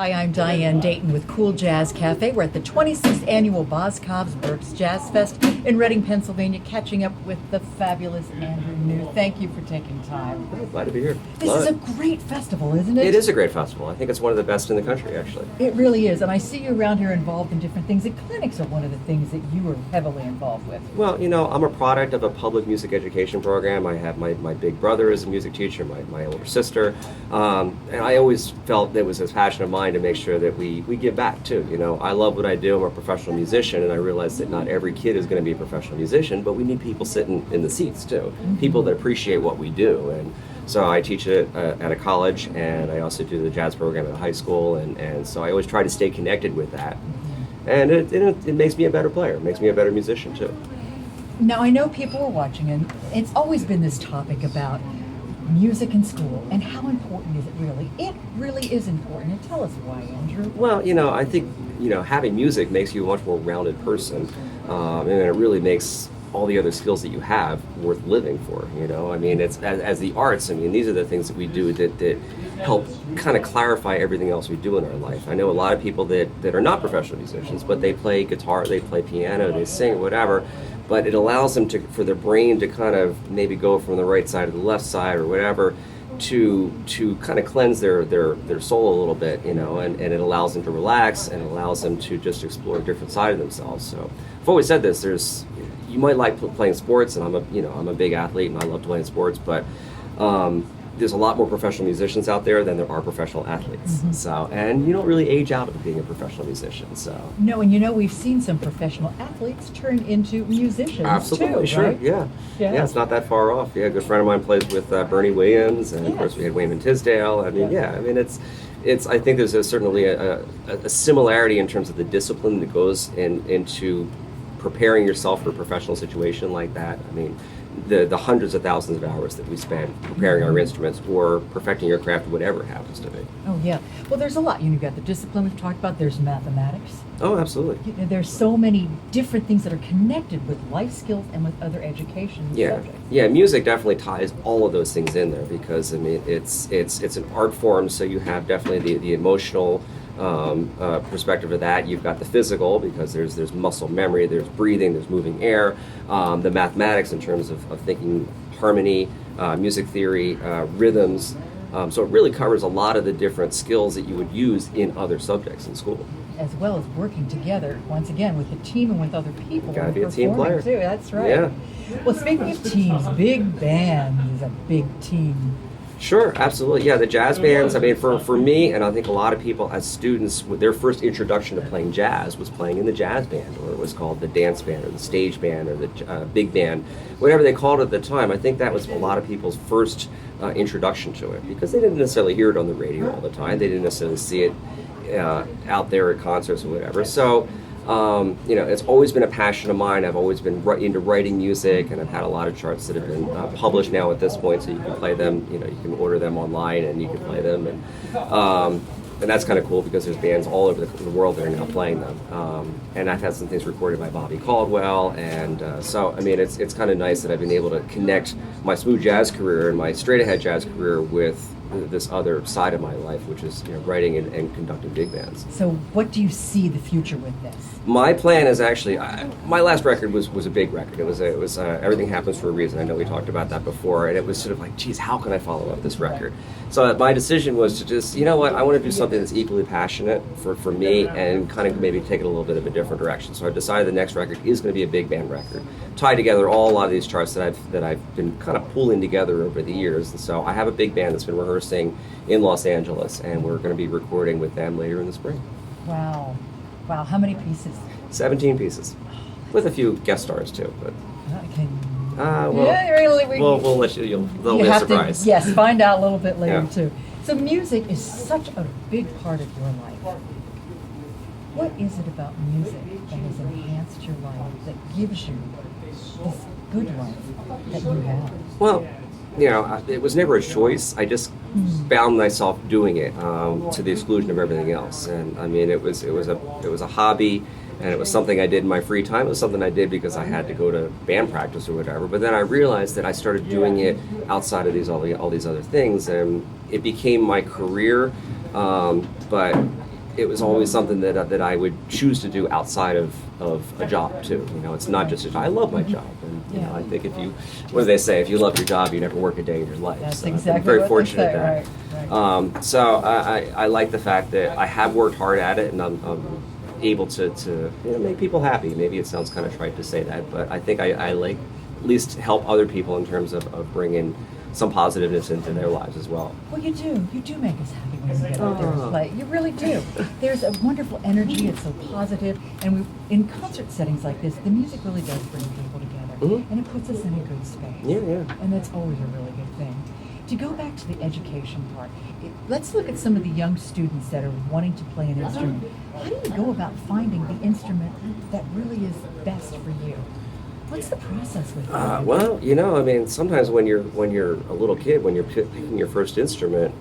Hi, I'm Diane Dayton with Cool Jazz Cafe. We're at the 26th annual Boscov's Berks Jazz Fest in Reading, Pennsylvania, catching up with the fabulous AndrewNeu. Thank you for taking time. Oh, glad to be here. This is a great festival, isn't it? It is a great festival. I think it's one of the best in the country, actually. It really is, and I see you around here involved in different things. The clinics are one of the things that you are heavily involved with. Well, you know, I'm a product of a public music education program. I have my big brother is a music teacher, my older sister, and I always felt it was a passion of mine to make sure that we give back too. You know, I love what I do. I'm a professional musician, and I realize that not every kid is going to be a professional musician, but we need people sitting in the seats too, people that appreciate what we do. And so I teach it at a college, and I also do the jazz program at a high school, and so I always try to stay connected with that. And it makes me a better player. It makes me a better musician too. Now, I know people are watching, and it's always been this topic about music in school, and how important is it really? It really is important, and tell us why, Andrew. Well, you know, I think, you know, having music makes you a much more rounded person, and it really makes all the other skills that you have worth living for, you know? I mean, it's as the arts, I mean, these are the things that we do that help kind of clarify everything else we do in our life. I know a lot of people that are not professional musicians, but they play guitar, they play piano, they sing, whatever, but it allows them for their brain to kind of maybe go from the right side to the left side or whatever, to kind of cleanse their soul a little bit, you know, and it allows them to relax, and it allows them to just explore a different side of themselves. So I've always said this, you might like playing sports, and I'm a big athlete and I love playing sports, but there's a lot more professional musicians out there than there are professional athletes. So, and you don't really age out of being a professional musician. So no, and you know, we've seen some professional athletes turn into musicians. Absolutely, too, sure, right? yeah, it's not that far off. Yeah, a good friend of mine plays with Bernie Williams, and of course we had Wayman Tisdale. I mean, I mean it's. I think there's certainly a similarity in terms of the discipline that goes into preparing yourself for a professional situation like that. I mean, the hundreds of thousands of hours that we spend preparing our instruments or perfecting your craft, whatever it happens to be. Oh yeah. Well, there's a lot. You've got the discipline we've talked about. There's mathematics. Oh, absolutely. There's so many different things that are connected with life skills and with other education subjects. Yeah, music definitely ties all of those things in there, because I mean it's an art form, so you have definitely the emotional perspective of that. You've got the physical, because there's muscle memory, there's breathing, there's moving air, the mathematics in terms of thinking harmony, music theory, rhythms. So it really covers a lot of the different skills that you would use in other subjects in school. As well as working together, once again, with a team and with other people. Gotta be a team player. Too. That's right. Yeah. Well, speaking of teams, big band is a big team. Sure, absolutely. Yeah, the jazz bands, I mean, for me, and I think a lot of people as students, their first introduction to playing jazz was playing in the jazz band, or it was called the dance band, or the stage band, or the big band, whatever they called it at the time. I think that was a lot of people's first introduction to it, because they didn't necessarily hear it on the radio all the time. They didn't necessarily see it out there at concerts or whatever. So, you know, it's always been a passion of mine. I've always been into writing music, and I've had a lot of charts that have been published now at this point, so you can play them. You know, you can order them online and you can play them, and that's kind of cool, because there's bands all over the world that are now playing them. And I've had some things recorded by Bobby Caldwell, and so I mean, it's kind of nice that I've been able to connect my smooth jazz career and my straight ahead jazz career with this other side of my life, which is, you know, writing and conducting big bands. So what do you see the future with this? My plan is actually, my last record was a big record. It was Everything Happens for a Reason. I know we talked about that before, and it was sort of like, geez, how can I follow up this record? So my decision was to just, you know what, I want to do something that's equally passionate for me, and kind of maybe take it a little bit of a different direction. So I decided the next record is going to be a big band record, tie together a lot of these charts that I've been kind of pulling together over the years. And so I have a big band that's been rehearsing in Los Angeles, and we're going to be recording with them later in the spring. Wow. How many pieces? 17 pieces, with a few guest stars too. But we'll let you. They'll be a surprise. Yes, find out a little bit later Yeah. too. So music is such a big part of your life. What is it about music that has enhanced your life, that gives you this good life that you have? Well, you know, it was never a choice. I just found myself doing it to the exclusion of everything else. And I mean, it was a hobby, and it was something I did in my free time. It was something I did because I had to go to band practice or whatever. But then I realized that I started doing it outside of all these other things, and it became my career. But it was always something that I would choose to do outside of a job too. You know, it's not just I love my job, and you know, I think if you, what do they say? If you love your job, you never work a day in your life. That's so exactly I'm very what fortunate they say, at that. right. So I like the fact that I have worked hard at it, and I'm able to you know, make people happy. Maybe it sounds kind of trite to say that, but I think I like at least help other people in terms of bringing some positiveness into their lives as well. Well, you do make us happy when you get out there and play. You really do. There's a wonderful energy. It's so positive, and in concert settings like this, the music really does bring people together, and it puts us in a good space. Yeah. And that's always a really good thing. To go back to the education part, let's look at some of the young students that are wanting to play an instrument. How do you go about finding the instrument that really is best for you? What's the process with that? Well, you know, I mean, sometimes when you're a little kid, when you're picking your first instrument,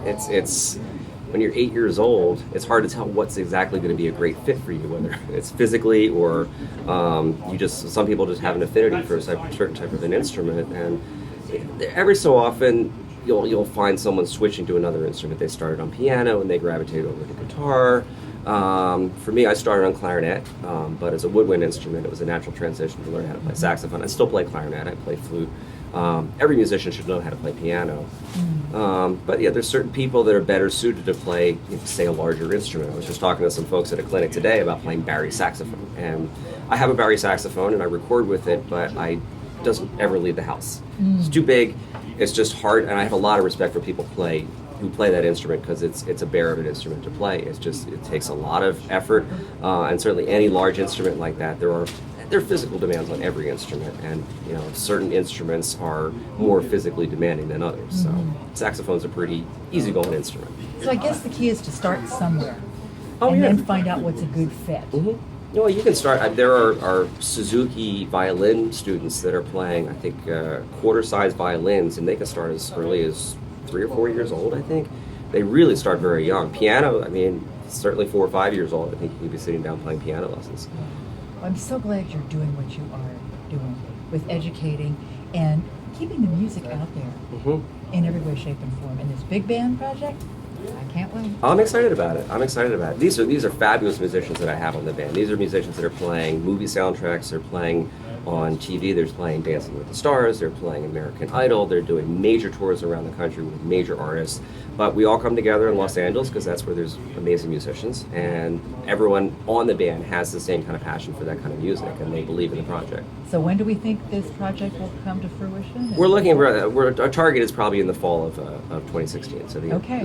it's when you're 8 years old, it's hard to tell what's exactly going to be a great fit for you, whether it's physically or some people just have an affinity for a certain type of an instrument, and every so often you'll find someone switching to another instrument. They started on piano and they gravitate over to guitar. For me, I started on clarinet, but as a woodwind instrument, it was a natural transition to learn how to play saxophone. I still play clarinet, I play flute. Every musician should know how to play piano. But yeah, there's certain people that are better suited to play, you know, say, a larger instrument. I was just talking to some folks at a clinic today about playing Barry saxophone. And I have a Barry saxophone and I record with it, but it doesn't ever leave the house. It's too big, it's just hard, and I have a lot of respect for people who play that instrument because it's a bear of an instrument to play. It takes a lot of effort, and certainly any large instrument like that, there are physical demands on every instrument, and you know, certain instruments are more physically demanding than others. So saxophone's a pretty easygoing instrument. So I guess the key is to start somewhere, Oh, and yeah. then find out what's a good fit. Well, you can start. There are Suzuki violin students that are playing, I think, quarter-size violins, and they can start as early as 3 or 4 years old, I think. They really start very young. Piano, I mean, certainly 4 or 5 years old, I think you could be sitting down playing piano lessons. I'm so glad you're doing what you are doing with educating and keeping the music out there in every way, shape, and form. And this big band project, I can't wait. I'm excited about it. These are fabulous musicians that I have on the band. These are musicians that are playing movie soundtracks, they're playing on TV, they're playing Dancing with the Stars, they're playing American Idol, they're doing major tours around the country with major artists. But we all come together in Los Angeles because that's where there's amazing musicians, and everyone on the band has the same kind of passion for that kind of music, and they believe in the project. So when do we think this project will come to fruition? We're looking for, our target is probably in the fall of 2016, so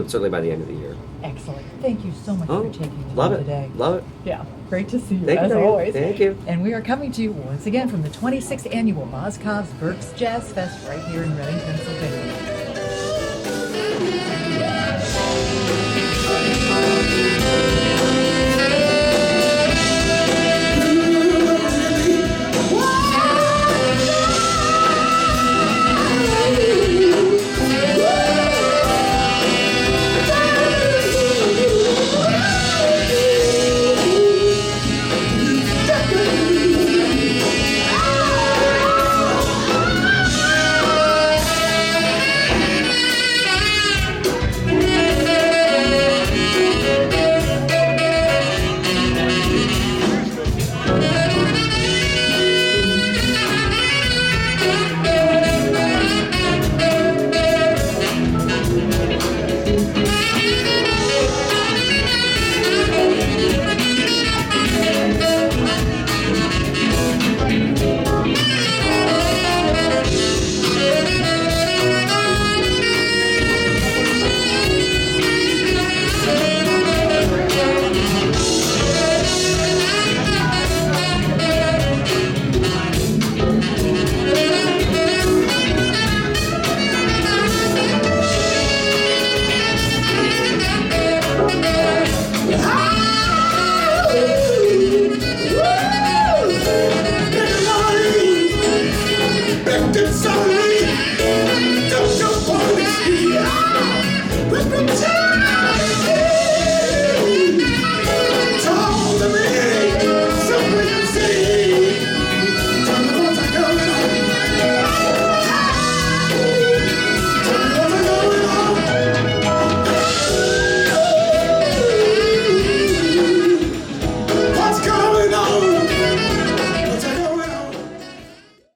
certainly by the end of the year. Excellent. Thank you so much for taking time Love it. today. Love it. Yeah, great to see you, Thank as you, Diane. always. Thank you. And we are coming to you once again from the 26th Annual Boscov's Berks Jazz Fest right here in Reading, Pennsylvania.